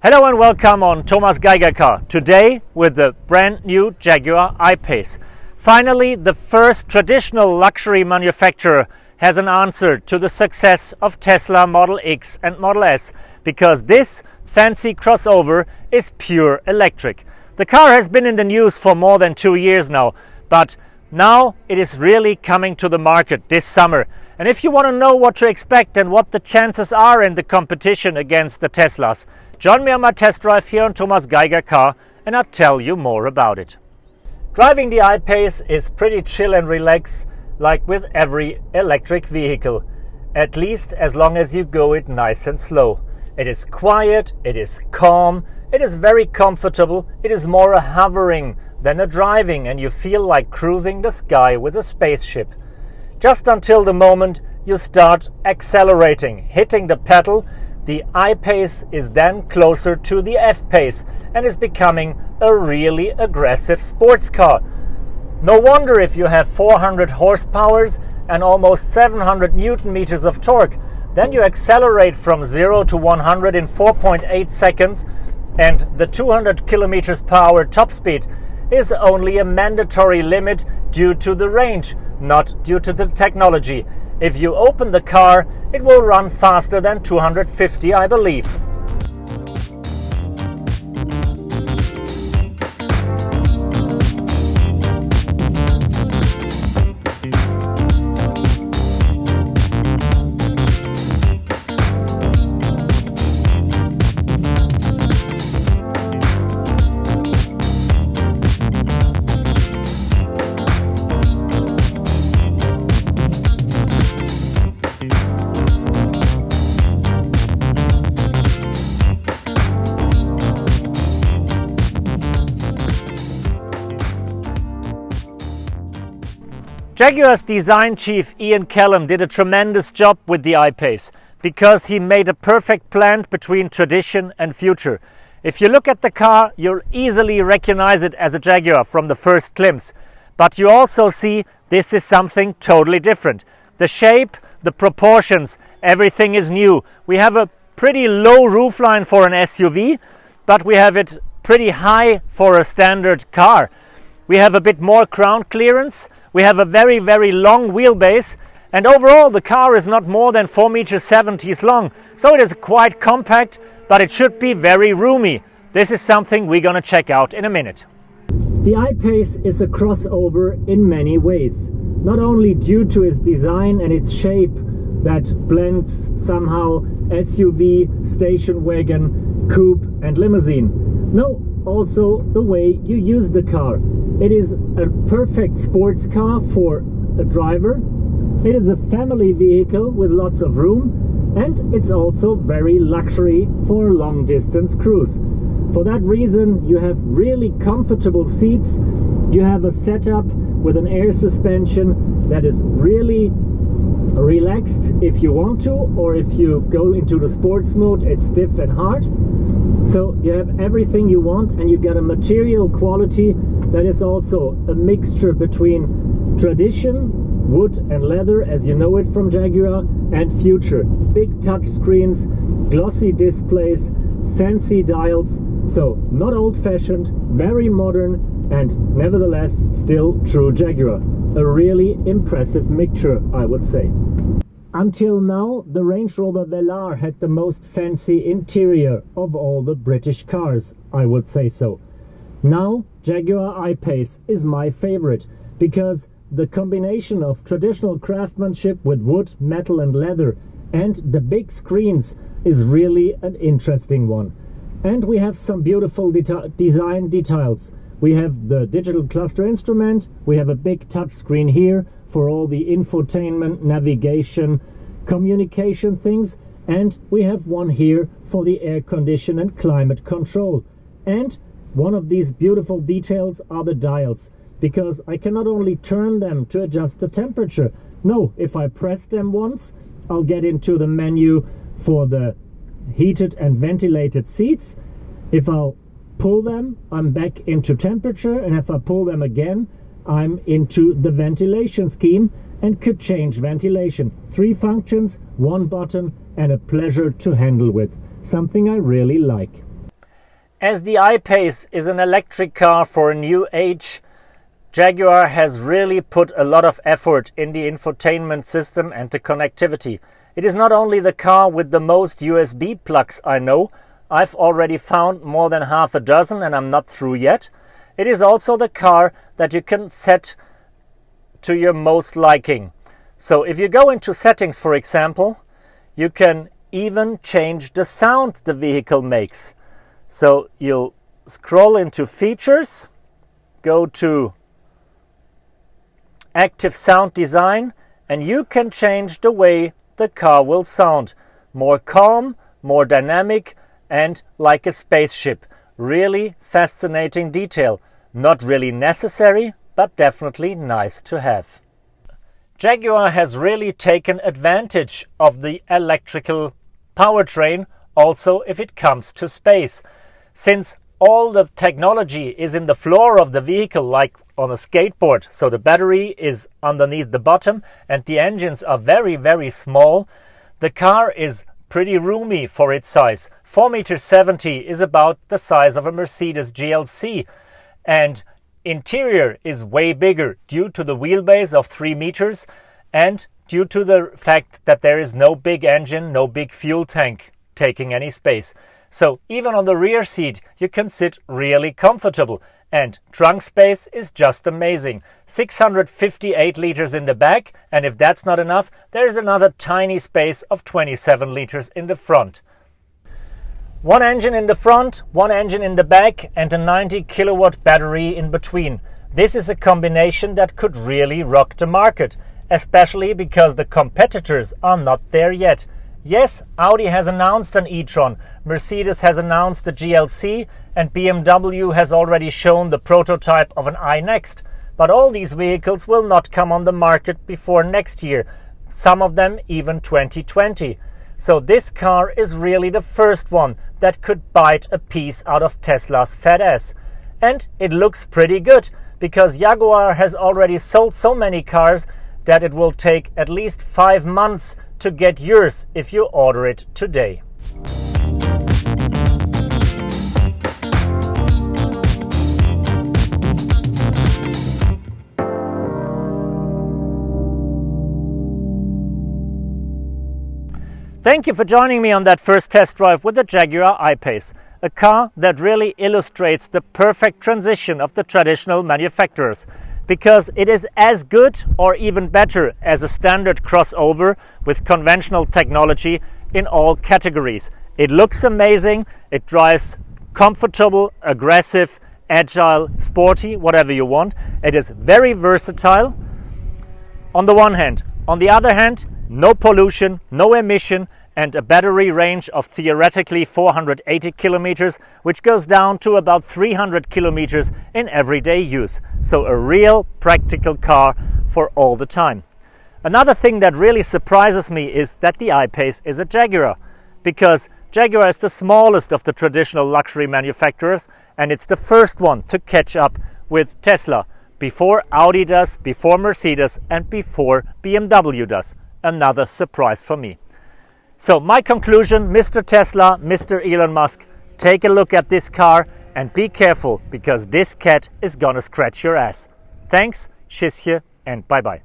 Hello and welcome on Thomas Geiger Car. Today with the brand new Jaguar I-Pace. Finally, the first traditional luxury manufacturer has an answer to the success of Tesla Model X and Model S, because this fancy crossover is pure electric. The car has been in the news for more than 2 years now, but now it is really coming to the market this summer. And if you want to know what to expect and what the chances are in the competition against the Teslas, join me on my test drive here on Thomas Geiger Car and I'll tell you more about it. Driving the I-Pace is pretty chill and relaxed, like with every electric vehicle, at least as long as you go it nice and slow. It is quiet, it is calm, it is very comfortable, it is more a hovering than a driving, and you feel like cruising the sky with a spaceship. Just until the moment you start accelerating, hitting the pedal, the I-Pace is then closer to the F-Pace and is becoming a really aggressive sports car. No wonder if you have 400 horsepower and almost 700 Newton meters of torque, then you accelerate from 0 to 100 in 4.8 seconds, and the 200 kilometers per hour top speed is only a mandatory limit due to the range, not due to the technology. If you open the car, it will run faster than 250, I believe. Jaguar's design chief Ian Callum did a tremendous job with the I-Pace because he made a perfect blend between tradition and future. If you look at the car, you'll easily recognize it as a Jaguar from the first glimpse. But you also see this is something totally different. The shape, the proportions, everything is new. We have a pretty low roofline for an SUV, but we have it pretty high for a standard car. We have a bit more ground clearance. We have a very, very long wheelbase, and overall the car is not more than 4.70 meters long, so it is quite compact, but it should be very roomy. This is something we're gonna check out in a minute. The I-Pace is a crossover in many ways, not only due to its design and its shape that blends somehow SUV, station wagon, coupe and limousine. No, also the way you use the car. It is a perfect sports car for a driver. It is a family vehicle with lots of room, and it's also very luxury for a long distance cruise. For that reason, you have really comfortable seats. You have a setup with an air suspension that is really relaxed if you want to, or if you go into the sports mode, it's stiff and hard. So you have everything you want, and you get a material quality that is also a mixture between tradition, wood and leather as you know it from Jaguar, and future. Big touch screens, glossy displays, fancy dials. So not old-fashioned, very modern, and nevertheless still true Jaguar. A really impressive mixture, I would say. Until now, the Range Rover Velar had the most fancy interior of all the British cars, I would say so. Now, Jaguar I-Pace is my favorite because the combination of traditional craftsmanship with wood, metal and leather and the big screens is really an interesting one. And we have some beautiful design details. We have the digital cluster instrument, we have a big touch screen here for all the infotainment, navigation, communication things, and we have one here for the air condition and climate control. And one of these beautiful details are the dials, because I can not only turn them to adjust the temperature. No, if I press them once, I'll get into the menu for the heated and ventilated seats. If I'll pull them, I'm back into temperature, and if I pull them again, I'm into the ventilation scheme and could change ventilation. 3 functions, 1 button, and a pleasure to handle with. Something I really like. As the I-Pace is an electric car for a new age, Jaguar has really put a lot of effort in the infotainment system and the connectivity. It is not only the car with the most USB plugs I know. I've already found more than half a dozen and I'm not through yet. It is also the car that you can set to your most liking. So if you go into settings, for example, you can even change the sound the vehicle makes. So you'll scroll into features, go to active sound design, and you can change the way the car will sound. More calm, more dynamic, and like a spaceship. Really fascinating detail. Not really necessary, but definitely nice to have. Jaguar has really taken advantage of the electrical powertrain, also if it comes to space. Since all the technology is in the floor of the vehicle like on a skateboard, so the battery is underneath the bottom and the engines are very, very small, the car is pretty roomy for its size. 4.70 meters is about the size of a Mercedes GLC, and interior is way bigger due to the wheelbase of 3 meters and due to the fact that there is no big engine, no big fuel tank taking any space. So even on the rear seat you can sit really comfortable, and trunk space is just amazing. 658 liters in the back, and if that's not enough, there is another tiny space of 27 liters in the front. One engine in the front, one engine in the back, and a 90 kilowatt battery in between. This is a combination that could really rock the market, especially because the competitors are not there yet. Yes, Audi has announced an e-tron, Mercedes has announced the GLC, and BMW has already shown the prototype of an iNext. But all these vehicles will not come on the market before next year, some of them even 2020. So this car is really the first one that could bite a piece out of Tesla's fat ass. And it looks pretty good, because Jaguar has already sold so many cars that it will take at least 5 months to get yours if you order it today. Thank you for joining me on that first test drive with the Jaguar I-Pace, a car that really illustrates the perfect transition of the traditional manufacturers, because it is as good or even better as a standard crossover with conventional technology in all categories. It looks amazing, it drives comfortable, aggressive, agile, sporty, whatever you want. It is very versatile on the one hand. On the other hand, no pollution, no emission, and a battery range of theoretically 480 kilometers, which goes down to about 300 kilometers in everyday use. So a real practical car for all the time. Another thing that really surprises me is that the I-Pace is a Jaguar, because Jaguar is the smallest of the traditional luxury manufacturers, and it's the first one to catch up with Tesla, before Audi does, before Mercedes, and before BMW does. Another surprise for me. So my conclusion, Mr. Tesla, Mr. Elon Musk, take a look at this car and be careful, because this cat is gonna scratch your ass. Thanks, tschüsschen, and bye bye.